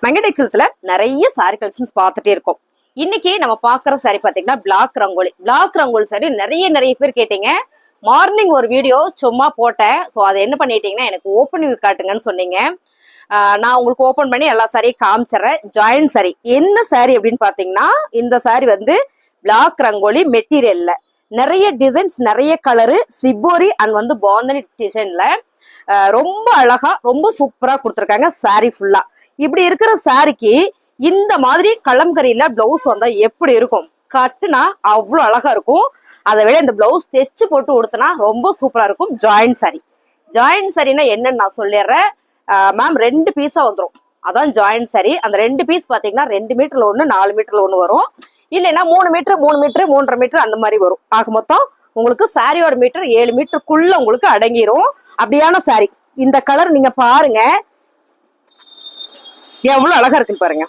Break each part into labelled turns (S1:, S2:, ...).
S1: மங்கை டெக்ஸ்டைல்ஸ்ல நிறைய sorry collections பார்த்துட்டே இருக்கோம். இன்னைக்கு நம்ம பாக்குற சாரி பாத்தீங்கன்னா பிளாக் ரங்கோலி சாரி நிறைய பேர் கேட்டீங்க. மார்னிங் ஒரு வீடியோ சும்மா போட்டேன். ஸோ அதை என்ன பண்ணிட்டீங்கன்னா எனக்கு ஓப்பன் வியூ காட்டுங்கன்னு சொன்னீங்க. நான் உங்களுக்கு ஓப்பன் பண்ணி எல்லா சாரியும் காமிச்சிடறேன். ஜாயின்ட் சாரி என்ன சாரி அப்படின்னு பாத்தீங்கன்னா இந்த சாரி வந்து பிளாக் ரங்கோலி மெட்டீரியல்ல நிறைய டிசைன்ஸ் நிறைய கலரு சிப்போரி அண்ட் வந்து பாந்தனி டிசைன்ல ரொம்ப அழகா ரொம்ப சூப்பரா கொடுத்துருக்காங்க. சாரி ஃபுல்லா இப்படி இருக்கிற சாரிக்கு இந்த மாதிரி கலம்கரியில பிளவுஸ் வந்தா எப்படி இருக்கும்? கட்டுனா அவ்வளவு அழகா இருக்கும். அதை விட இந்த பிளவுஸ் தைச்சு போட்டு கொடுத்தனா ரொம்ப சூப்பரா இருக்கும். ஜாயிண்ட் சாரினா என்னன்னு நான் சொல்லிடுறேன் மேம். 2 பீஸா வந்துடும், அதான் ஜாயிண்ட் சாரி. அந்த 2 பீஸ் பாத்தீங்கன்னா 2 மீட்டர்ல 1 4 மீட்டர்ல 1 வரும். இல்லைன்னா 3 மீட்டர் 3.5 மீட்டர் அந்த மாதிரி வரும். ஆக மொத்தம் உங்களுக்கு சாரியோட மீட்டர் 7 மீட்டருக்குள்ள உங்களுக்கு அடங்கிரும். அப்படியான சாரி. இந்த கலர் நீங்க பாருங்க எவ்வளவு அழகா இருக்குன்னு பாருங்க.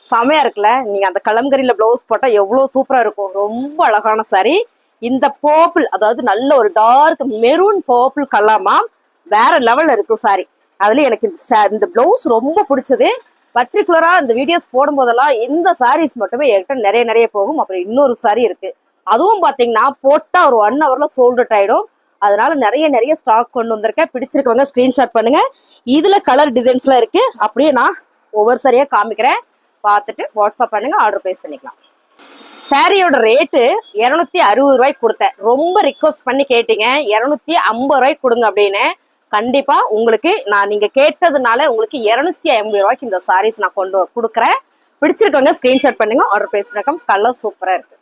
S1: செமையா இருக்குல்ல? நீங்க அந்த கலம்கரியில பிளவுஸ் போட்டா எவ்வளவு சூப்பரா இருக்கும். ரொம்ப அழகான சாரி. இந்த பர்பிள், அதாவது நல்ல ஒரு டார்க் மெரூன் பர்பிள் கலமா வேற லெவல்ல இருக்கும் சாரி. அதுல எனக்கு இந்த பிளவுஸ் ரொம்ப பிடிச்சது. பர்டிகுலரா இந்த வீடியோஸ் போடும் போதெல்லாம் இந்த சாரீஸ் மட்டுமே என்கிட்ட நிறைய போகும். அப்புறம் இன்னொரு சாரி இருக்கு, அதுவும் பாத்தீங்கன்னா போட்டா ஒரு 1 ஹவர்ல சோல்ட் அவுட் ஆயிடும். அதனால நிறைய ஸ்டாக் கொண்டு வந்திருக்கேன். பிடிச்சிருக்கவங்க ஸ்கிரீன்ஷாட் பண்ணுங்க. இதுல கலர் டிசைன்ஸ்லாம் இருக்கு. அப்படியே நான் ஒவ்வொரு சாரியா காமிக்கிறேன், பார்த்துட்டு வாட்ஸ்அப் பண்ணுங்க, ஆர்டர் பிளேஸ் பண்ணிக்கலாம். சாரியோட ரேட்டு 260 ரூபாய்க்கு கொடுத்தேன். ரொம்ப ரிக்வஸ்ட் பண்ணி கேட்டீங்க 250 ரூபாய்க்கு கொடுங்க அப்படின்னு. கண்டிப்பா உங்களுக்கு நான் நீங்க கேட்டதுனால உங்களுக்கு 250 ரூபாய்க்கு இந்த சாரீஸ் நான் கொண்டு கொடுக்குறேன். பிடிச்சிருக்கவங்க ஸ்கிரீன்ஷாட் பண்ணுங்க, ஆர்டர் பிளேஸ் பண்ணிக்கலாம். கலர் சூப்பரா இருக்கு.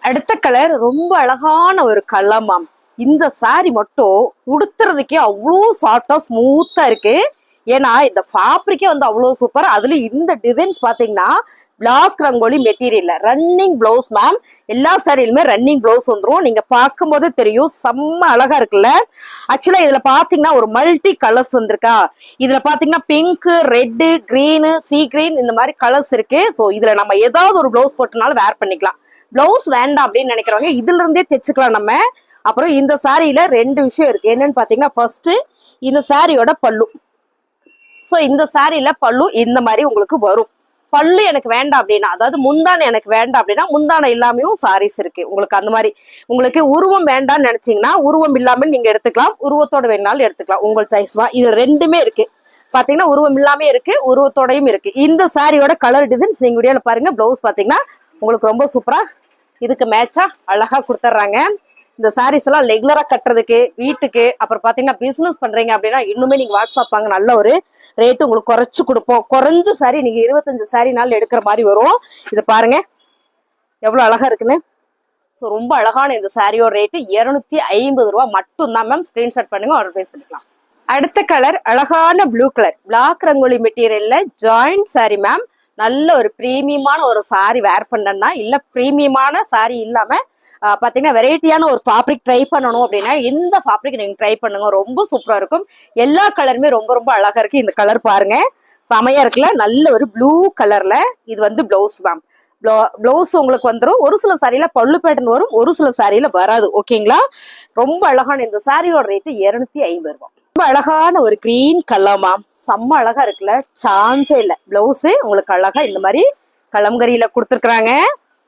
S1: அடுத்த கலர் ரொம்ப அழகான ஒரு கலர் மேம். இந்த சாரி மட்டும் உடுத்துறதுக்கே அவ்வளோ சாஃப்டா ஸ்மூத்தா இருக்கு. ஏன்னா இந்த ஃபேப்ரிக்கே வந்து அவ்வளோ சூப்பர். அதுல இந்த டிசைன்ஸ் பாத்தீங்கன்னா பிளாக் ரங்கோலி மெட்டீரியல்ல ரன்னிங் பிளவுஸ் மேம். எல்லா சாரிலுமே ரன்னிங் பிளவுஸ் வந்துடும். நீங்க பார்க்கும் போது தெரியும், செம்ம அழகா இருக்குல்ல. ஆக்சுவலா இதுல பாத்தீங்கன்னா ஒரு மல்டி கலர்ஸ் வந்திருக்கா. இதுல பாத்தீங்கன்னா pink, red, green, sea green இந்த மாதிரி கலர்ஸ் இருக்கு. ஸோ இதுல நம்ம ஏதாவது ஒரு பிளவுஸ் போட்டனாலும் வேர் பண்ணிக்கலாம். பிளவுஸ் வேண்டாம் அப்படின்னு நினைக்கிறவங்க இதுல இருந்தே தைச்சுக்கலாம் நம்ம. அப்புறம் இந்த சாரியில 2 விஷயம் இருக்கு. என்னன்னு பாத்தீங்கன்னா ஃபர்ஸ்ட் இந்த சாரியோட பல்லு. ஸோ இந்த சாரியில பல்லு இந்த மாதிரி உங்களுக்கு வரும். பல்லு எனக்கு வேண்டாம் அப்படின்னா, அதாவது முந்தானை எனக்கு வேண்டாம் அப்படின்னா முந்தானை இல்லாமையும் சாரீஸ் இருக்கு உங்களுக்கு. அந்த மாதிரி உங்களுக்கு உருவம் வேண்டாம்னு நினைச்சீங்கன்னா உருவம் இல்லாமல் நீங்க எடுத்துக்கலாம், உருவத்தோட வேணாலும் எடுத்துக்கலாம், உங்கள் சாய்ஸ் தான். இது 2மே இருக்கு. பாத்தீங்கன்னா உருவம் இல்லாமே இருக்கு, உருவத்தோடையும் இருக்கு. இந்த சாரியோட கலர் டிசைன்ஸ் நீங்க வீடியோல பாருங்க. பிளவுஸ் பாத்தீங்கன்னா உங்களுக்கு ரொம்ப சூப்பரா இதுக்கு மேட்சா அழகா கொடுத்துட்றாங்க. இந்த சாரீஸ் எல்லாம் ரெகுலரா கட்டுறதுக்கு, வீட்டுக்கு, அப்புறம் பாத்தீங்கன்னா பிசினஸ் பண்றீங்க அப்படின்னா இன்னுமே நீங்க வாட்ஸ்அப் வாங்க, நல்ல ஒரு ரேட்டு உங்களுக்கு குறைச்சு கொடுப்போம். குறைஞ்ச சாரி நீங்க 25 சாரி நாள் எடுக்கிற மாதிரி வரும். இதை பாருங்க எவ்வளவு அழகா இருக்குன்னு. ஸோ ரொம்ப அழகான இந்த சாரியோட ரேட்டு 250 ரூபா மட்டும் தான் மேம். ஸ்கிரீன்ஷாட் பண்ணுங்க, ஆர்டர் பிளேஸ் பண்ணிக்கலாம். அடுத்த கலர் அழகான ப்ளூ கலர் பிளாக் ரங்கோலி மெட்டீரியல்ல ஜாயிண்ட் சாரி மேம். நல்ல ஒரு பிரீமியமான ஒரு சாரி வேர் பண்ணா, இல்ல பிரீமியமான சாரி இல்லாம பாத்தீங்கன்னா வெரைட்டியான ஒரு ஃபேப்ரிக் ட்ரை பண்ணணும் அப்படின்னா இந்த ஃபேப்ரிக் நீங்க ட்ரை பண்ணுங்க, ரொம்ப சூப்பரா இருக்கும். எல்லா கலருமே ரொம்ப அழகா இருக்கு. இந்த கலர் பாருங்க செமையா இருக்குல்ல? நல்ல ஒரு ப்ளூ கலர்ல. இது வந்து பிளவுஸ் மேம். பிளவுஸ் உங்களுக்கு வந்துடும். ஒரு சில சாரியில பல்லு பேட்டர்ன் வரும், ஒரு சில சாரியில வராது. ஓகேங்களா? ரொம்ப அழகான இந்த சாரியோட ரேட்டு 250 ரூபாய். ரொம்ப அழகான ஒரு கிரீன் கலர் மேம். செம்ம அழகா இருக்குல்ல? சான்ஸே இல்ல. பிளவுஸ் உங்களுக்கு அழகா இந்த மாதிரி கலம்கரியில கொடுத்துருக்காங்க.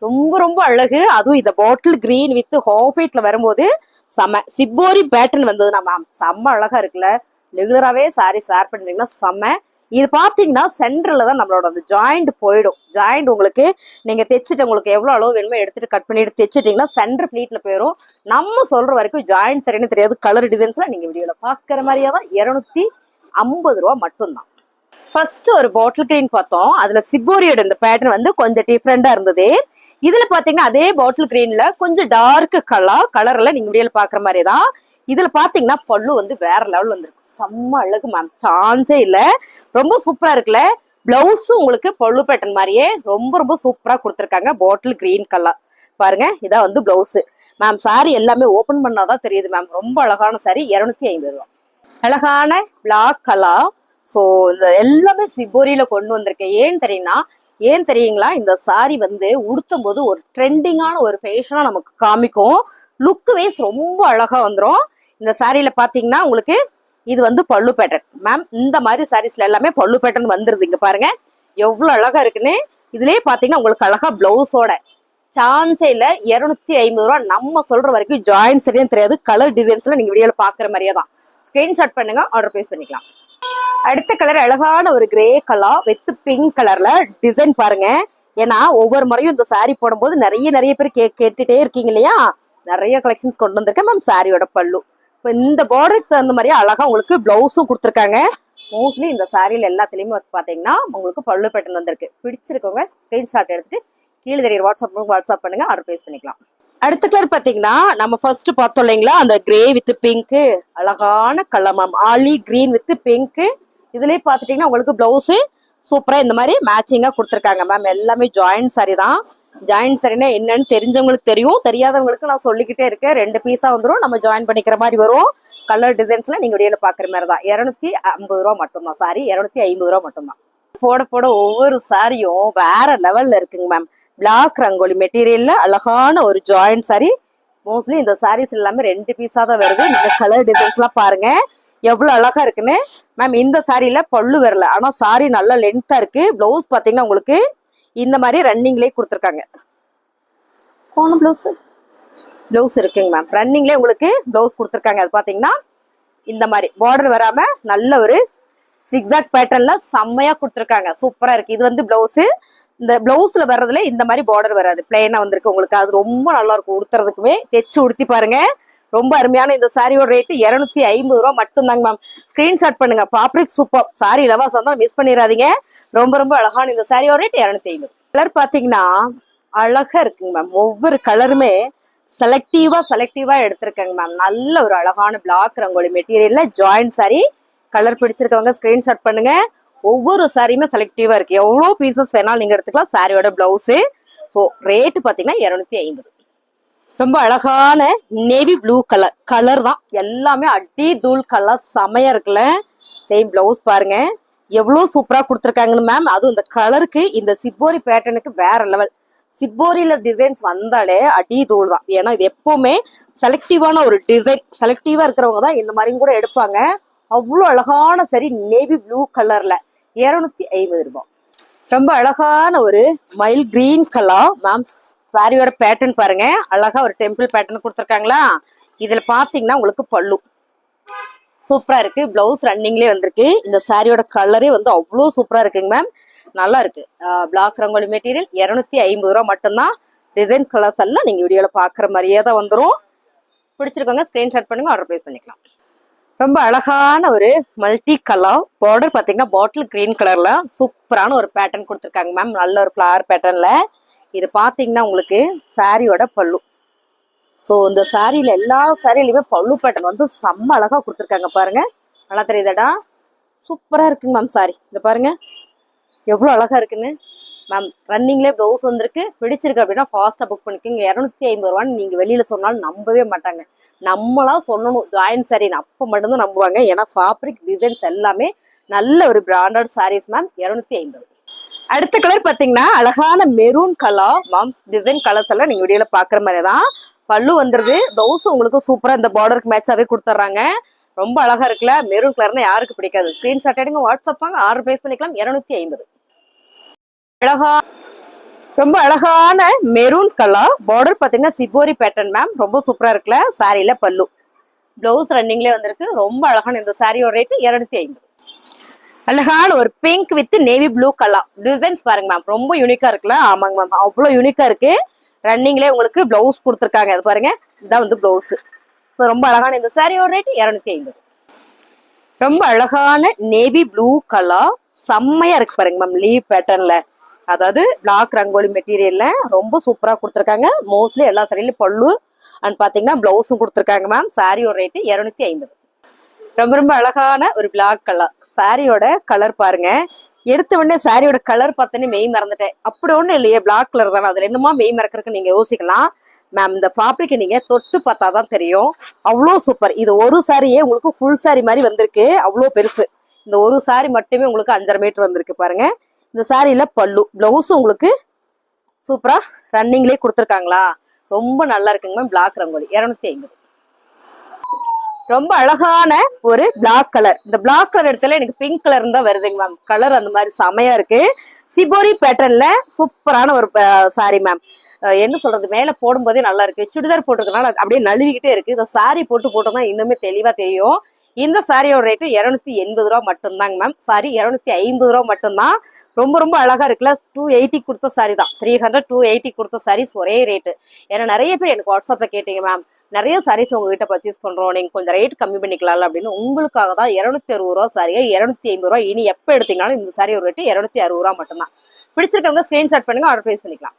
S1: ரொம்ப அழகு. அதுவும் இந்த பாட்டில் கிரீன் வித் ஹாஃப் ஒயிட்ல வரும்போது செம்ம சிப்போரி பேட்டர்ன் வந்ததுன்னா மேம் செம்ம அழகா இருக்குல்ல? ரெகுலராகவே சாரி ஷேர் பண்றீங்கன்னா செம்ம. இது பாத்தீங்கன்னா சென்டர்ல தான் நம்மளோட அந்த ஜாயிண்ட் போயிடும். ஜாயிண்ட் உங்களுக்கு நீங்க தைச்சிட்டு உங்களுக்கு எவ்வளவு அளவு வேணுமோ எடுத்துட்டு கட் பண்ணிட்டு தைச்சிட்டீங்கன்னா சென்டர் பிளீட்ல போயிடும். நம்ம சொல்ற வரைக்கும் ஜாயிண்ட் சரின்னு தெரியாது. கலர் டிசைன்ஸ்லாம் நீங்க வீடியோல பாக்குற மாதிரியே தான் 250 ரூபா மட்டும்தான். ஃபர்ஸ்ட் ஒரு பாட்டில் கிரீன் பார்த்தோம். அதுல சிப்போரியோட இந்த பேட்டர்ன் வந்து கொஞ்சம் டிஃப்ரெண்டா இருந்தது. இதுல பாத்தீங்கன்னா அதே பாட்டில் கிரீன்ல கொஞ்சம் டார்க் கலர்ல நீங்க வீடியோல பாக்குற மாதிரி தான். இதுல பாத்தீங்கன்னா பல்லு வந்து வேற லெவல் வந்துருக்கு. செம்ம அழகு மேம், சான்ஸே இல்ல. ரொம்ப சூப்பரா இருக்குல்ல? பிளவுஸும் உங்களுக்கு பல்லு பேட்டர்ன் மாதிரியே ரொம்ப சூப்பரா கொடுத்துருக்காங்க. பாட்டில் கிரீன் கலர் பாருங்க. இதான் வந்து பிளவுஸ் மேம். சாரி எல்லாமே ஓபன் பண்ணாதான் தெரியுது மேம். ரொம்ப அழகான சாரி 250 ரூபா. அழகான பிளாக் கலர். ஸோ இந்த எல்லாமே சிப்போரியில கொண்டு வந்திருக்கேன். ஏன் தெரியுங்களா? இந்த சாரி வந்து உடுத்தும் போது ஒரு ட்ரெண்டிங்கான ஒரு ஃபேஷனா நமக்கு காமிக்கும். லுக் வைஸ் ரொம்ப அழகா வந்துடும். இந்த சாரியில பாத்தீங்கன்னா உங்களுக்கு இது வந்து பல்லு பேட்டர்ன் மேம். இந்த மாதிரி சாரீஸ்ல எல்லாமே பல்லு பேட்டர்ன் வந்துருது. இங்க பாருங்க எவ்வளவு அழகா இருக்குன்னு. இதுலயே பாத்தீங்கன்னா உங்களுக்கு அழகா பிளவுஸோட சான்ஸே இல்ல. 250 ரூபா. நம்ம சொல்ற வரைக்கும் ஜாயின் சரியும் தெரியாது. கலர் டிசைன்ஸ்ல நீங்க வீடியோல பாக்குற மாதிரியே தான். ஸ்கிரீன்ஷாட் பண்ணுங்க, ஆர்டர் பிளேஸ் பண்ணிக்கலாம். அடுத்த கலர் அழகான ஒரு கிரே கலர் வித் பிங்க் கலர்ல டிசைன் பாருங்க. ஏன்னா ஒவ்வொரு முறையும் இந்த சாரீ போடும்போது நிறைய பேர் கேட்டுட்டே இருக்கீங்க இல்லையா, நிறைய கலெக்ஷன்ஸ் கொண்டு வந்திருக்கேன் மேம். சாரியோட பல்லு இப்போ இந்த பார்டருக்கு தகுந்த மாதிரியே அழகா உங்களுக்கு பிளவுஸும் கொடுத்துருக்காங்க. மோஸ்ட்லி இந்த சாரியில எல்லாத்துலயுமே பாத்தீங்கன்னா உங்களுக்கு பல்லு பேட்டர்ன் வந்திருக்கு. பிடிச்சிருக்கவங்க ஸ்கிரீன்ஷாட் எடுத்துட்டு கீழே தெரியுற வாட்ஸ்அப் பண்ணுங்க, ஆர்டர் பிளேஸ் பண்ணிக்கலாம். அடுத்த கலர் பாத்தீங்கன்னா நம்ம ஃபர்ஸ்ட் பார்த்தோம் இல்லைங்களா, அந்த கிரே வித் பிங்க் அழகான கலர் மேம். ஆலி கிரீன் வித் பிங்க். இதுலயே பாத்துட்டீங்கன்னா உங்களுக்கு பிளவுஸ் சூப்பரா இந்த மாதிரி மேட்சிங்கா கொடுத்துருக்காங்க மேம். எல்லாமே ஜாயின் சாரி தான். ஜாயின் சாரினா என்னன்னு தெரிஞ்சவங்களுக்கு தெரியும், தெரியாதவங்களுக்கு நான் சொல்லிக்கிட்டே இருக்கேன். 2 பீஸா வந்துடும், நம்ம ஜாயின் பண்ணிக்கிற மாதிரி வரும். கலர் டிசைன்ஸ்ல நீங்க வீடியோல பாக்குற மாதிரி தான். 250 ரூபா மட்டும்தான். சாரி 250 ரூபா மட்டும்தான். போட ஒவ்வொரு சாரியும் வேற லெவல்ல இருக்குங்க மேம். பிளாக் ரங்கோலி மெட்டீரியல்ல அழகான ஒரு ஜாயின் சாரி. மோஸ்ட்லி இந்த சாரீஸ் எல்லாமே 2 பீஸா தான் வருது. நீங்க கலர் டிசைன்ஸ் எல்லாம் பாருங்க எவ்வளவு அழகா இருக்குன்னு. மேம் இந்த சாரியில பல்லு வரல, ஆனா சாரி நல்ல லென்த்தா இருக்கு. பிளவுஸ் பாத்தீங்கன்னா உங்களுக்கு இந்த மாதிரி ரன்னிங்லேயே கொடுத்துருக்காங்க. போன பிளவுஸ் இருக்குங்க மேம். ரன்னிங்லேயே உங்களுக்கு பிளவுஸ் கொடுத்துருக்காங்க. அது பாத்தீங்கன்னா இந்த மாதிரி பார்டர் வராம நல்ல ஒரு சிக்ஸாக் பேட்டர்ன்ல செம்மையா கொடுத்துருக்காங்க. சூப்பரா இருக்கு. இது வந்து பிளவுஸ். இந்த பிளவுஸ்ல வர்றதுல இந்த மாதிரி பார்டர் வராது, பிளைனா வந்திருக்கு உங்களுக்கு. அது ரொம்ப நல்லா இருக்கும் உடுத்துறதுக்குமே. தைச்சு உடுத்தி பாருங்க, ரொம்ப அருமையான இந்த சாரியோட ரேட்டு 250 ரூபா மட்டும்தாங்க மேம். ஸ்கிரீன்ஷாட் பண்ணுங்க. பாப்ரிக் சூப்பர் சாரி இலவசம் தான், மிஸ் பண்ணிடாதீங்க. ரொம்ப அழகான இந்த சாரியோட ரேட் 250. கலர் பாத்தீங்கன்னா அழகா இருக்குங்க மேம். ஒவ்வொரு கலருமே செலக்டிவா எடுத்திருக்காங்க மேம். நல்ல ஒரு அழகான பிளாக் ரங்கோலி மெட்டீரியல்ல ஜாயின் சாரி. கலர் பிடிச்சிருக்கவங்க ஸ்கிரீன்ஷாட் பண்ணுங்க. ஒவ்வொரு சாரியுமே செலக்டிவா இருக்கு. எவ்வளவு பீசஸ் வேணாலும் நீங்க எடுத்துக்கலாம். சாரியோட பிளவுஸ். ஸோ ரேட்டு பாத்தீங்கன்னா 250. ரொம்ப அழகான நேவி ப்ளூ கலர் தான். எல்லாமே அடி தூள் கலர் செமையா இருக்குல்ல. சேம் பிளவுஸ் பாருங்க எவ்வளவு சூப்பரா கொடுத்துருக்காங்கன்னு மேம். அதுவும் இந்த கலருக்கு இந்த சிப்போரி பேட்டர்னுக்கு வேற லெவல். சிப்போரியில டிசைன்ஸ் வந்தாலே அடி தூள் தான். ஏன்னா இது எப்பவுமே செலக்டிவான ஒரு டிசைன். செலக்டிவா இருக்கிறவங்க தான் இந்த மாதிரியும் கூட எடுப்பாங்க. அவ்வளோ அழகான சரி நேவி ப்ளூ கலர்ல 250 ரூபாய். ரொம்ப அழகான ஒரு மைல் கிரீன் கலர் மேம். சாரியோட பேட்டர்ன் பாருங்க, அழகா ஒரு டெம்பிள் பேட்டர்ன் கொடுத்துருக்காங்களா. இதுல பாத்தீங்கன்னா உங்களுக்கு பல்லு சூப்பரா இருக்கு. பிளவுஸ் ரன்னிங்லேயே வந்திருக்கு. இந்த சாரியோட கலரே வந்து அவ்வளோ சூப்பரா இருக்குங்க மேம். நல்லா இருக்கு. பிளாக் ரங்கோலி மெட்டீரியல் 250 ரூபா மட்டும்தான். டிசைன் கலர்ஸ் எல்லாம் நீங்க வீடியோல பாக்குற மாதிரியே தான் வந்துடும். பிடிச்சிருக்கோங்க ஸ்கிரீன்ஷாட் பண்ணுங்க, ஆர்டர் பிளேஸ் பண்ணிக்கலாம். ரொம்ப அழகான ஒரு மல்டி கலர் பார்டர் பாத்தீங்கன்னா பாட்டில் கிரீன் கலர்ல சூப்பரான ஒரு பேட்டர்ன் கொடுத்துருக்காங்க மேம். நல்ல ஒரு ஃபிளவர் பேட்டர்ன்ல. இது பாத்தீங்கன்னா உங்களுக்கு சாரியோட பல்லு. ஸோ இந்த சாரியில எல்லா சாரியிலுமே பல்லு பேட்டர்ன் வந்து செம்ம அழகா கொடுத்துருக்காங்க பாருங்க. நல்லா தெரியுதாடா, சூப்பரா இருக்குங்க மேம். சாரி இந்த பாருங்க எவ்வளவு அழகா இருக்குன்னு மேம். ரன்னிங்லேயே பிளவுஸ் வந்திருக்கு. பிடிச்சிருக்கு அப்படின்னா ஃபாஸ்டா புக் பண்ணிக்கோங்க. 250 ரூபான்னு நீங்க வெளியில சொன்னாலும் நம்பவே மாட்டாங்க. நம்மளா சொல்லணும் ஜாயின் சாரின்னு, அப்ப மட்டும்தான் நம்புவாங்க. ஏன்னா ஃபேப்ரிக் டிசைன்ஸ் எல்லாமே நல்ல ஒரு பிராண்டட் சாரீஸ் மேம். 250. அடுத்த கலர் பாத்தீங்கன்னா அழகான maroon colour ma'am. Design colours எல்லாம் நீங்க வீடியோல பாக்குற மாதிரி தான். பல்லு வந்துருது. பிளவுஸ் உங்களுக்கு சூப்பரா இந்த பார்டருக்கு மேட்சாவே கொடுத்துட்றாங்க. ரொம்ப அழகா இருக்குல்ல. மெரூன் கலர்னா யாருக்கு பிடிக்காது. ஸ்கிரீன்ஷாட் எடுங்க, வாட்ஸ்அப் வாங்க, ஆர்டர் பிளேஸ் பண்ணிக்கலாம். 250. அழகா ரொம்ப அழகான மெரூன் கலர் பார்டர் பாத்தீங்கன்னா சிபோரி பேட்டர்ன் மேம். ரொம்ப சூப்பரா இருக்குல்ல. சாரியில பல்லு பிளவுஸ் ரன்னிங்லேயே வந்திருக்கு. ரொம்ப அழகான இந்த சாரியோட ரேட்டு 250. அழகான ஒரு pink with navy blue colour designs பாருங்க மேம். ரொம்ப யூனிக்கா இருக்குல்ல. ஆமாங்க மேம், அவ்வளோ யூனிக்கா இருக்கு. ரன்னிங்லேயே உங்களுக்கு பிளவுஸ் கொடுத்துருக்காங்க. அது பாருங்க, இதான் வந்து பிளவுஸ். ஸோ ரொம்ப அழகான இந்த சாரியோட ரேட்டு 250. ரொம்ப அழகான நேவி ப்ளூ கலர் செம்மையா இருக்கு பாருங்க மேம். லீவ் பேட்டர்ன்ல, அதாவது பிளாக் ரங்கோலி மெட்டீரியல்ல ரொம்ப சூப்பரா கொடுத்துருக்காங்க. மோஸ்ட்லி எல்லா சாரியிலும் பல்லு அண்ட் பாத்தீங்கன்னா பிளவுஸும் கொடுத்துருக்காங்க மேம். சாரியோட ரேட்டு 250. ரொம்ப அழகான ஒரு பிளாக் கலர். சாரியோட கலர் பாருங்க. எடுத்த உடனே சாரியோட கலர் பார்த்தோன்னே மெய் மறந்துட்டேன். அப்படி ஒன்றும் இல்லையே, பிளாக் கலர் தானே. அதுல என்னமா மெய் மறக்கிறதுக்கு நீங்க யோசிக்கலாம் மேம். இந்த ஃபேப்ரிக்கை நீங்க தொட்டு பார்த்தா தான் தெரியும். அவ்வளோ சூப்பர். இது ஒரு சாரியே உங்களுக்கு ஃபுல் சாரி மாதிரி வந்திருக்கு. அவ்வளோ பெருசு. இந்த ஒரு சாரி மட்டுமே உங்களுக்கு 5.5 மீட்டர் வந்திருக்கு பாருங்க. இந்த சாரியில பல்லு பிளவுஸ் உங்களுக்கு சூப்பரா ரன்னிங்லேயே கொடுத்துருக்காங்களா. ரொம்ப நல்லா இருக்குங்க மேம். பிளாக் ரங்கோலி 250. ரொம்ப அழகான ஒரு பிளாக் கலர். இந்த பிளாக் கலர் இடத்துல எனக்கு பிங்க் கலர் தான் வருதுங்க மேம். கலர் அந்த மாதிரி செமையா இருக்கு. சிபோரி பேட்டர்ன்ல சூப்பரான ஒரு சாரி மேம். என்ன சொல்றது, மேல போடும்போதே நல்லா இருக்கு. சுடிதார் போட்டிருக்கனால அப்படியே நழுவிக்கிட்டே இருக்கு. இந்த சாரி போட்டோம்னா இன்னுமே தெளிவா தெரியும். இந்த சாரியோட ரேட்டு 280 ரூபா மட்டும்தாங்க மேம். சாரி 250 ரூபா மட்டும்தான். ரொம்ப ரொம்ப அழகா இருக்குல்ல. 280 கொடுத்த சாரி தான். 300 280 கொடுத்த சாரீஸ் ஒரே ரேட்டு. ஏன்னா நிறைய பேர் எனக்கு வாட்ஸ்அப்ல கேட்டீங்க மேம், நிறைய சாரீஸ் உங்ககிட்ட பர்ச்சேஸ் பண்றோம், நீங்க கொஞ்சம் ரேட் கம்மி பண்ணிக்கலாம் அப்படின்னு. உங்களுக்காக தான் 260 ரூபா சாரியை 250 ரூபா. இனி எப்ப எடுத்தீங்கனாலும் இந்த சாரியோட ரேட்டு 260 ரூபா மட்டும்தான். பிடிச்சிருக்கவங்க ஸ்கிரீன்ஷாட் பண்ணுங்க, ஆர்டர் பிளேஸ் பண்ணிக்கலாம்.